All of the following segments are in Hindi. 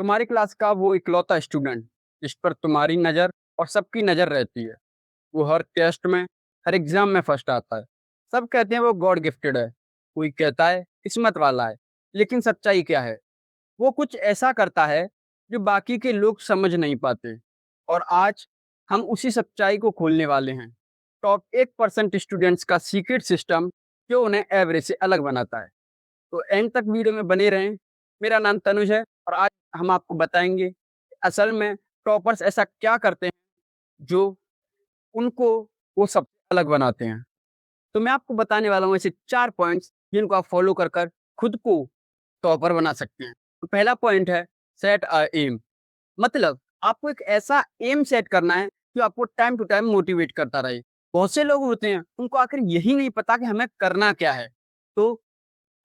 तुम्हारी क्लास का वो इकलौता स्टूडेंट जिस पर तुम्हारी नज़र और सबकी नज़र रहती है। वो हर टेस्ट में, हर एग्ज़ाम में फर्स्ट आता है। सब कहते हैं वो गॉड गिफ्टेड है, कोई कहता है किस्मत वाला है। लेकिन सच्चाई क्या है? वो कुछ ऐसा करता है जो बाकी के लोग समझ नहीं पाते। और आज हम उसी सच्चाई को खोलने वाले हैं। टॉप 1% स्टूडेंट्स का सीक्रेट सिस्टम जो उन्हें एवरेज से अलग बनाता है। तो एंड तक वीडियो में बने रहें। मेरा नाम तनुज है और आज हम आपको बताएँगे कि असल में टॉपर्स ऐसा क्या करते हैं जो उनको वो सबसे अलग बनाते हैं। तो मैं आपको बताने वाला हूँ ऐसे 4 पॉइंट्स जिनको आप फॉलो कर खुद को टॉपर बना सकते हैं। तो पहला पॉइंट है सेट अ एम। मतलब आपको एक ऐसा एम सेट करना है जो आपको टाइम टू टाइम मोटिवेट करता रहे। बहुत से लोग होते हैं उनको आखिर यही नहीं पता कि हमें करना क्या है। तो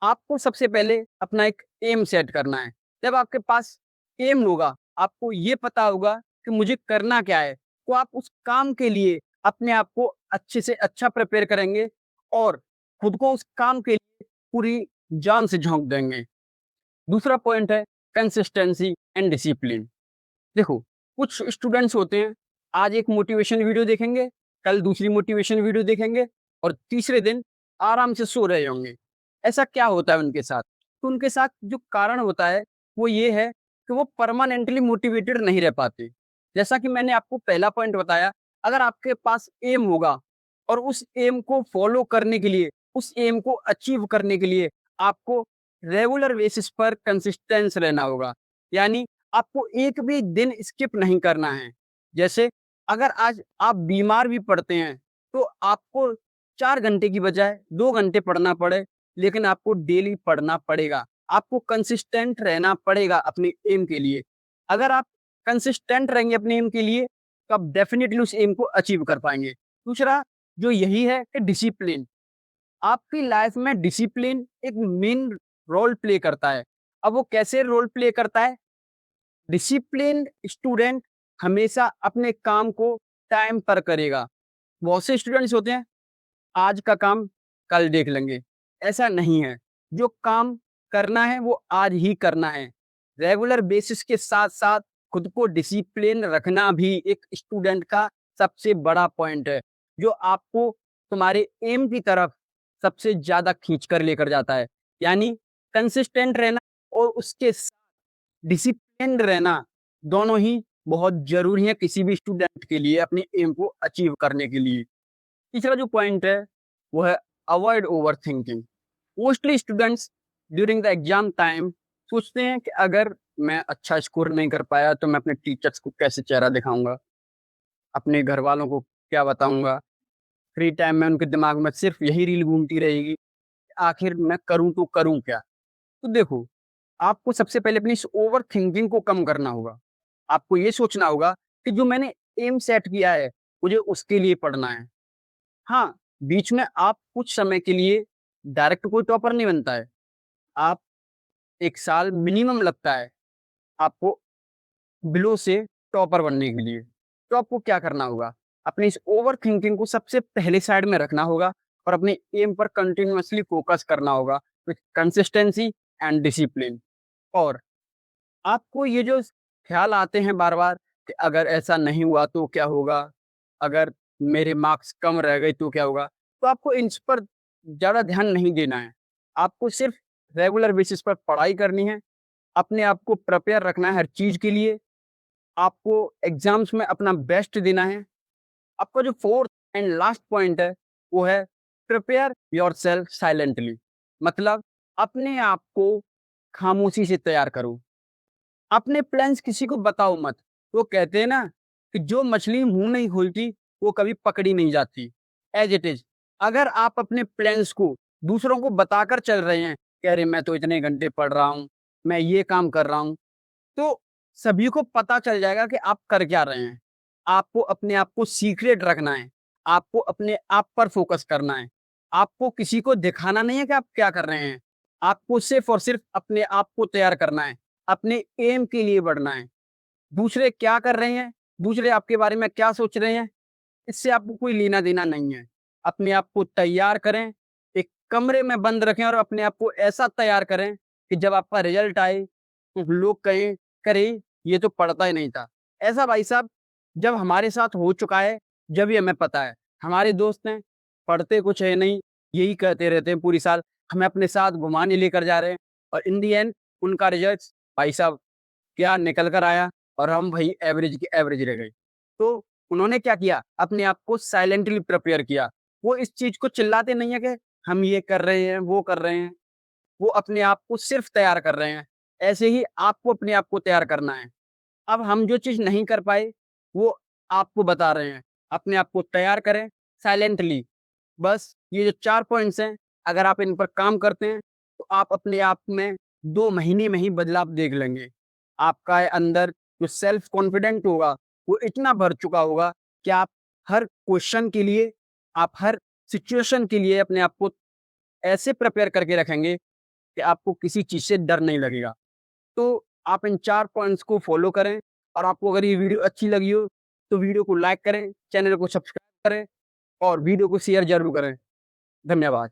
आपको सबसे पहले अपना एक एम सेट करना है। जब आपके पास एम होगा, आपको ये पता होगा कि मुझे करना क्या है, तो आप उस काम के लिए अपने आप को अच्छे से अच्छा प्रिपेयर करेंगे और खुद को उस काम के लिए पूरी जान से झोंक देंगे। दूसरा पॉइंट है कंसिस्टेंसी एंड डिसिप्लिन। देखो, कुछ स्टूडेंट्स होते हैं, आज एक मोटिवेशन वीडियो देखेंगे, कल दूसरी मोटिवेशन वीडियो देखेंगे और तीसरे दिन आराम से सो रहे होंगे। ऐसा क्या होता है उनके साथ? तो उनके साथ जो कारण होता है, वो ये है कि वो परमानेंटली मोटिवेटेड नहीं रह पाते। जैसा कि मैंने आपको पहला पॉइंट बताया, अगर आपके पास एम होगा और उस एम को फॉलो करने के लिए, उस एम को अचीव करने के लिए आपको रेगुलर बेसिस पर कंसिस्टेंस रहना होगा। यानी आपको एक भी दिन स्किप नहीं करना है। जैसे अगर आज आप बीमार भी पड़ते हैं, तो आपको 4 घंटे की बजाय 2 घंटे पढ़ना पड़े, लेकिन आपको डेली पढ़ना पड़ेगा। आपको कंसिस्टेंट रहना पड़ेगा अपने एम के लिए। अगर आप कंसिस्टेंट रहेंगे अपने एम के लिए, तो आप डेफ़िनिटली उस एम को अचीव कर पाएँगे। दूसरा जो यही है कि डिसिप्लिन। आपकी लाइफ़ में डिसिप्लिन एक मेन रोल प्ले करता है। अब वो कैसे रोल प्ले करता है? डिसिप्लिन्ड स्टूडेंट हमेशा अपने काम को टाइम पर करेगा। बहुत से स्टूडेंट्स होते हैं, आज का काम कल देख लेंगे, ऐसा नहीं है। जो काम करना है वो आज ही करना है। रेगुलर बेसिस के साथ-साथ खुद को डिसिप्लिन रखना भी एक स्टूडेंट का सबसे बड़ा पॉइंट है, जो आपको तुम्हारे एम की तरफ सबसे ज़्यादा खींच कर लेकर जाता है। यानी कंसिस्टेंट रहना और उसके डिसिप्लिन्ड रहना, दोनों ही बहुत ज़रूरी है किसी भी स्टूडेंट के लिए अपने एम को अचीव करने के लिए। तीसरा जो पॉइंट है, वो है avoid overthinking. Mostly students during the exam time सोचते हैं कि अगर मैं अच्छा स्कोर नहीं कर पाया, तो मैं अपने टीचर्स को कैसे चेहरा दिखाऊँगा? अपने घरवालों को क्या बताऊँगा? फ्री टाइम में उनके दिमाग में सिर्फ़ यही रील घूमती रहेगी, आखिर मैं करूँ तो करूँ क्या? तो देखो, आपको सबसे पहले अपनी इस ओवरथिंकिंग को कम करना होगा। आपको ये सोचना होगा कि जो मैंने एम सेट किया है, मुझे उसके लिए पढ़ना है। हाँ, बीच में आप कुछ समय के लिए डायरेक्ट कोई टॉपर नहीं बनता है। आप 1 साल मिनिमम लगता है आपको बिलो से टॉपर बनने के लिए। तो आपको क्या करना होगा? अपनी इस ओवरथिंकिंग को सबसे पहले साइड में रखना होगा और अपने एम पर कंटीन्यूअसली फ़ोकस करना होगा विथ कंसिस्टेंसी एंड डिसिप्लिन। और आपको ये जो ख़्याल आते हैं बार-बार कि अगर ऐसा नहीं हुआ तो क्या होगा? अगर मेरे मार्क्स कम रह गए तो क्या होगा? तो आपको इस पर ज़्यादा ध्यान नहीं देना है। आपको सिर्फ़ रेगुलर बेसिस पर पढ़ाई करनी है, अपने आप को प्रिपेयर रखना है हर चीज़ के लिए, आपको एग्ज़ाम्स में अपना बेस्ट देना है। आपका जो 4th एंड लास्ट पॉइंट है, वो है प्रिपेयर योरसेल्फ साइलेंटली। मतलब अपने आप को खामोशी से तैयार करो। अपने प्लान्स किसी को बताओ मत। वो कहते हैं ना कि जो मछली मुँह नहीं खोलती, वो कभी पकड़ी नहीं जाती। ऐज़ इट इज़, अगर आप अपने प्लान्स को दूसरों को बताकर चल रहे हैं कि अरे मैं तो इतने घंटे पढ़ रहा हूँ, मैं ये काम कर रहा हूँ, तो सभी को पता चल जाएगा कि आप कर क्या रहे हैं। आपको अपने आप को सीक्रेट रखना है। आपको अपने आप पर फ़ोकस करना है। आपको किसी को दिखाना नहीं है कि आप क्या कर रहे हैं। आपको सिर्फ़ और सिर्फ़ अपने आप को तैयार करना है। अपने एम के लिए बढ़ना है। दूसरे क्या कर रहे हैं, दूसरे आपके बारे में क्या सोच रहे हैं, इससे आपको कोई लेना-देना नहीं है। अपने आप को तैयार करें, एक कमरे में बंद रखें और अपने आप को ऐसा तैयार करें कि जब आपका रिज़ल्ट आए, तो लोग कहें करे ये तो पढ़ता ही नहीं था। ऐसा भाई साहब जब हमारे साथ हो चुका है, जब ये हमें पता है। हमारे दोस्त हैं, पढ़ते कुछ है नहीं, यही कहते रहते हैं पूरी साल, हमें अपने साथ घुमाने लेकर जा रहे हैं और इन दी एंड उनका रिजल्ट भाई साहब क्या निकल कर आया और हम वही एवरेज की एवरेज रह गए। तो उन्होंने क्या किया, अपने आप को साइलेंटली प्रिपेयर किया। वो इस चीज़ को चिल्लाते नहीं है कि हम ये कर रहे हैं, वो कर रहे हैं। वो अपने आप को सिर्फ़ तैयार कर रहे हैं। ऐसे ही आपको अपने आप को तैयार करना है। अब हम जो चीज़ नहीं कर पाए, वो आपको बता रहे हैं। अपने आप को तैयार करें साइलेंटली। बस ये जो 4 पॉइंट्स हैं, अगर आप इन पर काम करते हैं, तो आप अपने आप में 2 महीने में ही बदलाव देख लेंगे। आपका अंदर जो सेल्फ कॉन्फिडेंट होगा, वो इतना भर चुका होगा कि आप हर क्वेश्चन के लिए, आप हर सिचुएशन के लिए अपने आप को ऐसे प्रिपेयर करके रखेंगे कि आपको किसी चीज़ से डर नहीं लगेगा। तो आप इन 4 पॉइंट्स को फ़ॉलो करें और आपको अगर ये वीडियो अच्छी लगी हो, तो वीडियो को लाइक करें, चैनल को सब्सक्राइब करें और वीडियो को शेयर ज़रूर करें। धन्यवाद।